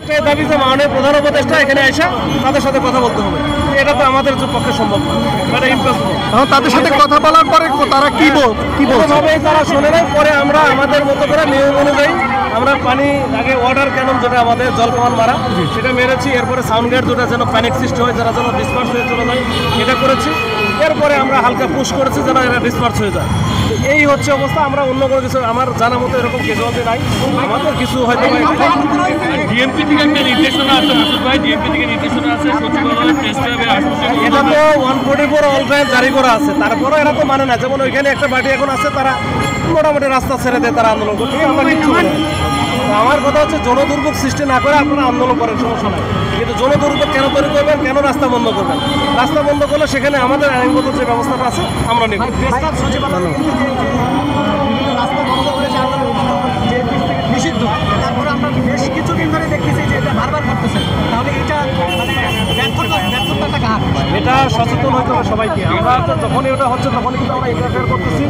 একটাই দাবি যে মাননীয় প্রধান উপদেষ্টা এখানে এসে তাদের সাথে কথা বলতে হবে। এটা তো আমাদের পক্ষে সম্ভব না, এটা ইম্পসিবল। তাদের সাথে কথা বলার পরে তারা কি বলবে তারা শোনে নাই। পরে আমরা আমাদের মতো করে নিয়ম অনুযায়ী আমরা পানি আগে ওয়াটার ক্যানন যেটা আমাদের জল কামান মারা সেটা মেরেছি। এরপরে সাউন্ড গেট যেটা যেন প্যানিক সৃষ্টি হয়, যারা যেন ডিসপার্স হয়ে চলে যায় এটা করেছি। এরপরে আমরা হালকা পুশ করেছি যেন এরা ডিসপার্স হয়ে যায়। এই হচ্ছে অবস্থা। আমরা অন্য কোনো কিছু আমার জানা মতো এরকম ক্যাজুয়ালিটি নাই। আমাদের কিছু হয়তো ডিএমপি থেকে একটা নির্দেশনা আছে, মাসুদ ভাই, ডিএমপি থেকে নির্দেশনা আছে সচিবালয় প্রেস ক্লাবে আসতে। এটা তো 144 অল টাইম জারি করা আছে, তারপরে এরা তো মানে না। যেমন ওইখানে একটা পার্টি এখন আছে, তারা মোটামুটি রাস্তা ছেড়ে দেয়, তারা আন্দোলন করছে। আমরা কিচ্ছু বলি না। আমার কথা হচ্ছে জনদুর্ভোগ সৃষ্টি না করে আপনারা আন্দোলন করেন, সমস্যা নাই। কিন্তু জনদুর্ভোগ কেন তৈরি করবেন, কেন রাস্তা বন্ধ করবেন? রাস্তা বন্ধ করলে সেখানে আমাদের আইনগত যে ব্যবস্থাটা আছে আমরা নেব। নিষিদ্ধ, তারপরে আমরা বেশ কিছুদিন ধরে দেখতেছি যে এটা বারবার করতেছে। তাহলে এটা মানে ব্যর্থতাটা কার? এটা সচেতন হতে হবে সবাইকে। আমরা যখনই ওটা হচ্ছে তখনই কিন্তু আমরা ইন্টারফেয়ার করতেছি।